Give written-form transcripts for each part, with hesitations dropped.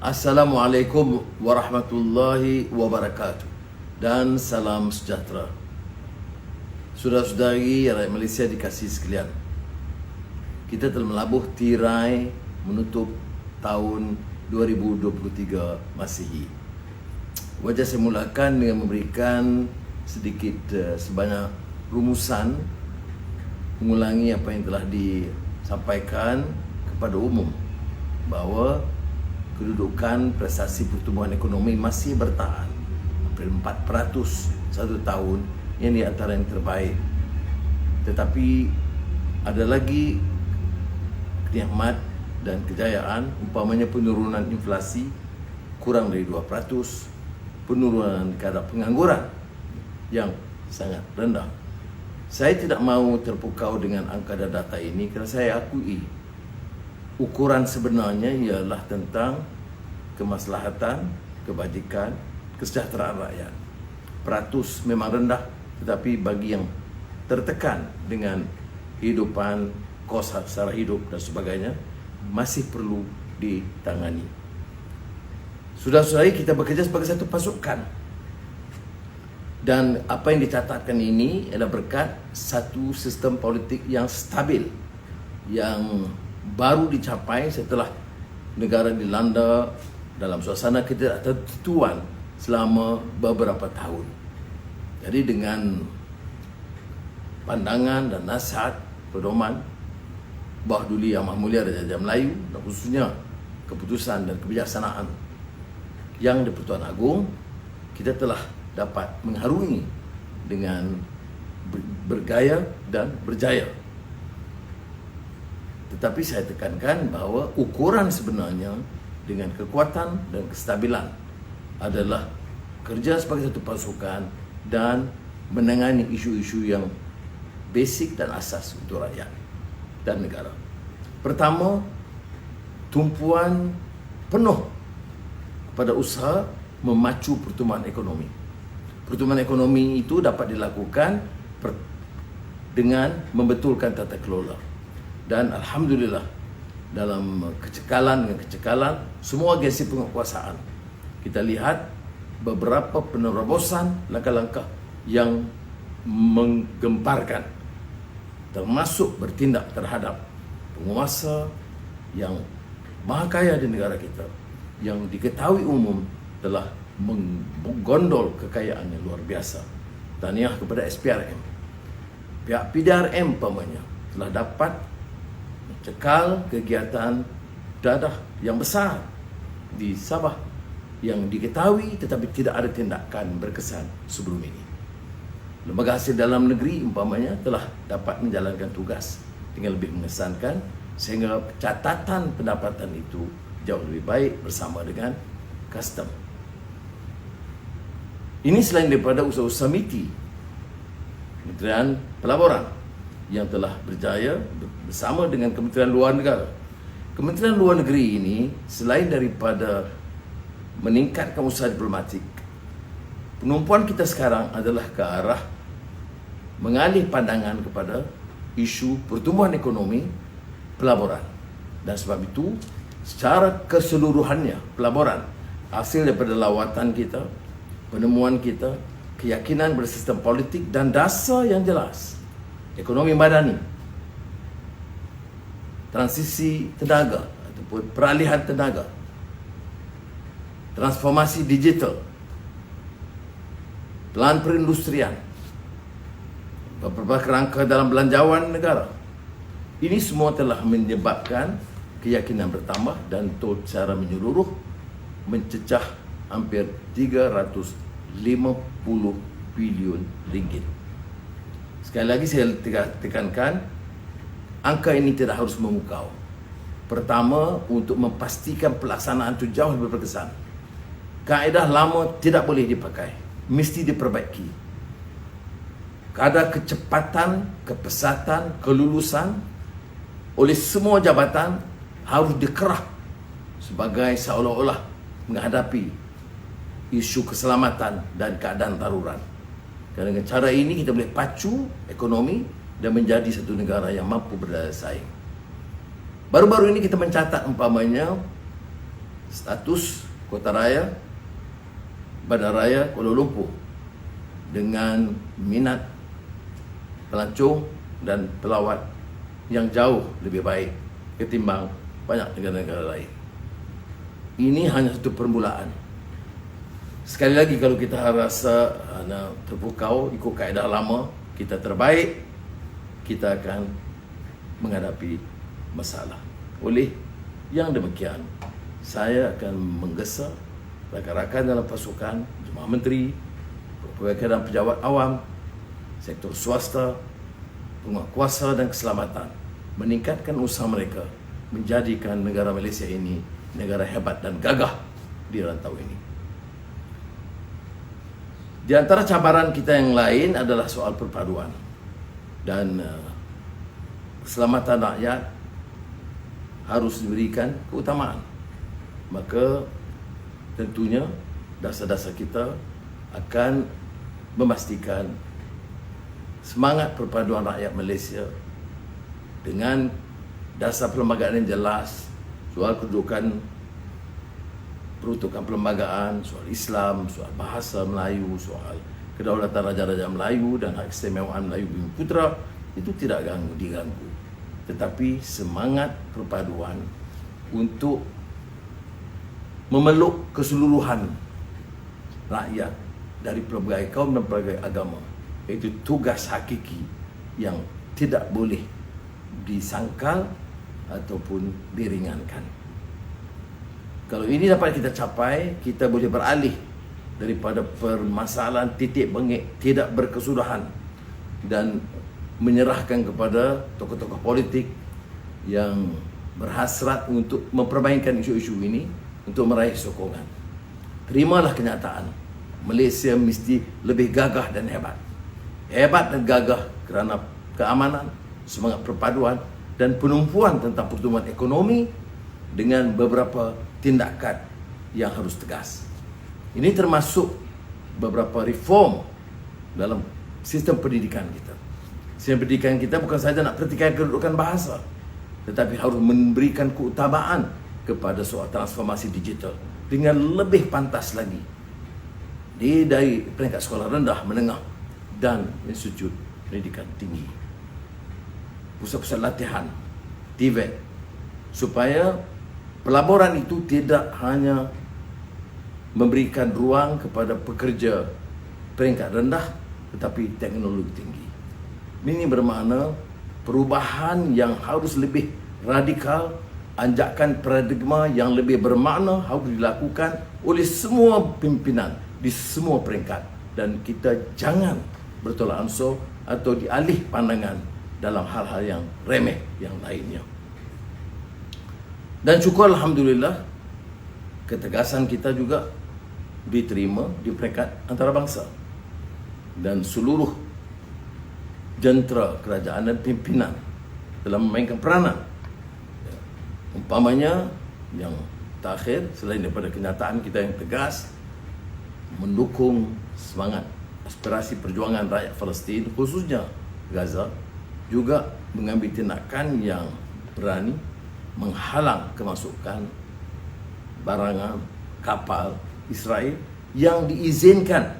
Assalamualaikum warahmatullahi wabarakatuh dan salam sejahtera. Saudara-saudari rakyat Malaysia dikasihi sekalian, kita telah melabuh tirai menutup tahun 2023 Masihi. Wajah saya mulakan dengan memberikan sedikit sebanyak rumusan mengulangi apa yang telah disampaikan kepada umum, bahawa kedudukan prestasi pertumbuhan ekonomi masih bertahan hampir 4% satu tahun, yang di antara yang terbaik. Tetapi ada lagi nikmat dan kejayaan, umpamanya penurunan inflasi kurang dari 2%, penurunan kadar pengangguran yang sangat rendah. Saya tidak mau terpukau dengan angka dan data ini kerana saya akui ukuran sebenarnya ialah tentang kemaslahatan, kebajikan, kesejahteraan rakyat. Peratus memang rendah, tetapi bagi yang tertekan dengan kehidupan, kos secara hidup dan sebagainya, masih perlu ditangani. Saudara-saudari, kita bekerja sebagai satu pasukan. Dan apa yang dicatatkan ini adalah berkat satu sistem politik yang stabil, yang baru dicapai setelah negara dilanda dalam suasana ketidaktentuan selama beberapa tahun. Jadi dengan pandangan dan nasihat pedoman Bawah Duli Yang Maha Mulia Raja Melayu, dan khususnya keputusan dan kebijaksanaan yang di-Pertuan Agong, kita telah dapat mengharungi dengan bergaya dan berjaya. Tetapi saya tekankan bahawa ukuran sebenarnya dengan kekuatan dan kestabilan adalah kerja sebagai satu pasukan dan menangani isu-isu yang basic dan asas untuk rakyat dan negara. Pertama, tumpuan penuh kepada usaha memacu pertumbuhan ekonomi. Pertumbuhan ekonomi itu dapat dilakukan dengan membetulkan tata kelola. Dan Alhamdulillah, dalam kecekalan dengan kecekalan semua agensi penguasaan, kita lihat beberapa penerobosan langkah-langkah yang menggemparkan, termasuk bertindak terhadap penguasa yang maha kaya di negara kita, yang diketahui umum telah menggondol kekayaan yang luar biasa. Tahniah kepada SPRM. Pihak PDRM umpamanya telah dapat cekal kegiatan dadah yang besar di Sabah yang diketahui tetapi tidak ada tindakan berkesan sebelum ini. Lembaga hasil dalam negeri umpamanya telah dapat menjalankan tugas dengan lebih mengesankan, sehingga catatan pendapatan itu jauh lebih baik bersama dengan custom. Ini selain daripada usaha-usaha MITI, Kementerian Pelaburan, yang telah berjaya bersama dengan Kementerian Luar Negara. Kementerian Luar Negeri ini selain daripada meningkatkan usaha diplomatik, penumpuan kita sekarang adalah ke arah mengalih pandangan kepada isu pertumbuhan ekonomi pelaburan. Dan sebab itu, secara keseluruhannya pelaburan, hasil daripada lawatan kita, penemuan kita, keyakinan bersistem politik dan dasar yang jelas, ekonomi madani, transisi tenaga ataupun peralihan tenaga, transformasi digital, pelan perindustrian, beberapa kerangka dalam belanjawan negara. Ini semua telah menyebabkan keyakinan bertambah dan secara menyeluruh mencecah hampir 350 bilion ringgit. Sekali lagi saya tekankan, angka ini tidak harus memukau. Pertama, untuk memastikan pelaksanaan itu jauh lebih berkesan. Kaedah lama tidak boleh dipakai, mesti diperbaiki. Kadar kecepatan, kepesatan, kelulusan oleh semua jabatan harus dikerah sebagai seolah-olah menghadapi isu keselamatan dan keadaan darurat. Kerana dengan cara ini kita boleh pacu ekonomi dan menjadi satu negara yang mampu berdaya saing. Baru-baru ini kita mencatat umpamanya status kota raya, Bandaraya Kuala Lumpur dengan minat pelancong dan pelawat yang jauh lebih baik ketimbang banyak negara-negara lain. Ini hanya satu permulaan. Sekali lagi, kalau kita rasa terpukau ikut kaedah lama, kita terbaik, kita akan menghadapi masalah. Oleh yang demikian, saya akan menggesa rakan-rakan dalam pasukan, jemaah menteri, pegawai dan pejabat awam, sektor swasta, penguatkuasa dan keselamatan, meningkatkan usaha mereka menjadikan negara Malaysia ini negara hebat dan gagah di rantau ini. Di antara cabaran kita yang lain adalah soal perpaduan dan keselamatan rakyat harus diberikan keutamaan. Maka tentunya dasar-dasar kita akan memastikan semangat perpaduan rakyat Malaysia dengan dasar perlembagaan yang jelas, soal kedudukan peruntukan perlembagaan, soal Islam, soal bahasa Melayu, soal kedaulatan Raja-Raja Melayu dan hak keistimewaan Melayu Bumi Putra, itu tidak diganggu. Tetapi semangat perpaduan untuk memeluk keseluruhan rakyat dari pelbagai kaum dan pelbagai agama, itu tugas hakiki yang tidak boleh disangkal ataupun diringankan. Kalau ini dapat kita capai, kita boleh beralih daripada permasalahan titik bengek tidak berkesudahan dan menyerahkan kepada tokoh-tokoh politik yang berhasrat untuk mempermainkan isu-isu ini untuk meraih sokongan. Terimalah kenyataan, Malaysia mesti lebih gagah dan hebat. Hebat dan gagah kerana keamanan, semangat perpaduan dan penumpuan tentang pertumbuhan ekonomi dengan beberapa tindakan yang harus tegas. Ini termasuk beberapa reform dalam sistem pendidikan kita. Sistem pendidikan kita bukan sahaja nak perhatikan kedudukan bahasa, tetapi harus memberikan keutamaan kepada soal transformasi digital dengan lebih pantas lagi dari peringkat sekolah rendah, menengah dan institut pendidikan tinggi. Pusat-pusat latihan, TVET, supaya pelaburan itu tidak hanya memberikan ruang kepada pekerja peringkat rendah, tetapi teknologi tinggi. Ini bermakna perubahan yang harus lebih radikal, anjakan paradigma yang lebih bermakna harus dilakukan oleh semua pimpinan di semua peringkat. Dan kita jangan bertolak ansur atau dialih pandangan dalam hal-hal yang remeh yang lainnya. Dan syukur Alhamdulillah, ketegasan kita juga diterima di peringkat antarabangsa. Dan seluruh jentera kerajaan dan pimpinan dalam memainkan peranan. Umpamanya, yang terakhir, selain daripada kenyataan kita yang tegas, mendukung semangat aspirasi perjuangan rakyat Palestin, khususnya Gaza, juga mengambil tindakan yang berani menghalang kemasukan barangan kapal Israel yang diizinkan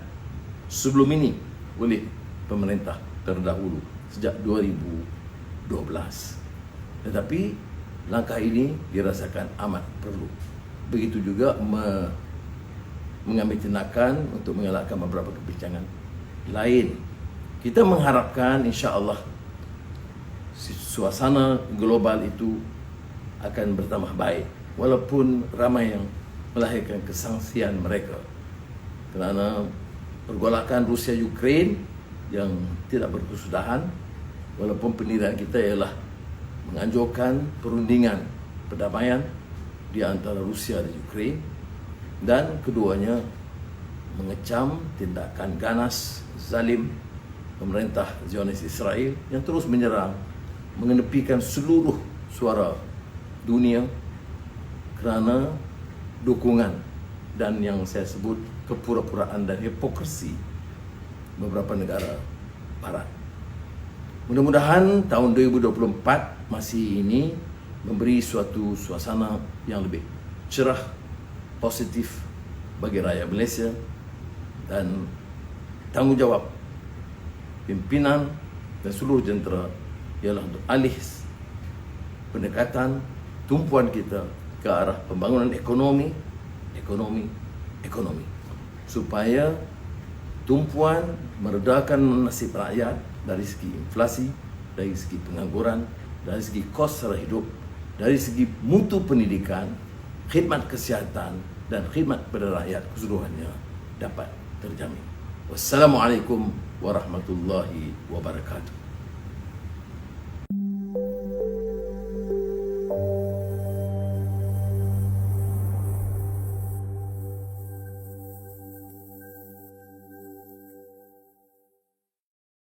sebelum ini oleh pemerintah terdahulu sejak 2012. Tetapi langkah ini dirasakan amat perlu. Begitu juga mengambil tindakan untuk mengelakkan beberapa kebincangan lain. Kita mengharapkan insya-Allah suasana global itu akan bertambah baik, walaupun ramai yang melahirkan kesangsian mereka kerana pergolakan Rusia-Ukraine yang tidak berkesudahan, walaupun pendirian kita ialah menganjurkan perundingan perdamaian di antara Rusia dan Ukraine, dan keduanya mengecam tindakan ganas, zalim pemerintah Zionis Israel yang terus menyerang, mengenepikan seluruh suara dunia kerana dukungan dan yang saya sebut kepura-puraan dan hipokrisi beberapa negara barat. Mudah-mudahan tahun 2024 masih ini memberi suatu suasana yang lebih cerah positif bagi rakyat Malaysia, dan tanggungjawab pimpinan dan seluruh jentera ialah untuk alih pendekatan tumpuan kita ke arah pembangunan ekonomi, supaya tumpuan meredakan nasib rakyat dari segi inflasi, dari segi pengangguran, dari segi kos sara hidup, dari segi mutu pendidikan, khidmat kesihatan dan khidmat kepada rakyat keseluruhannya dapat terjamin. Wassalamualaikum warahmatullahi wabarakatuh.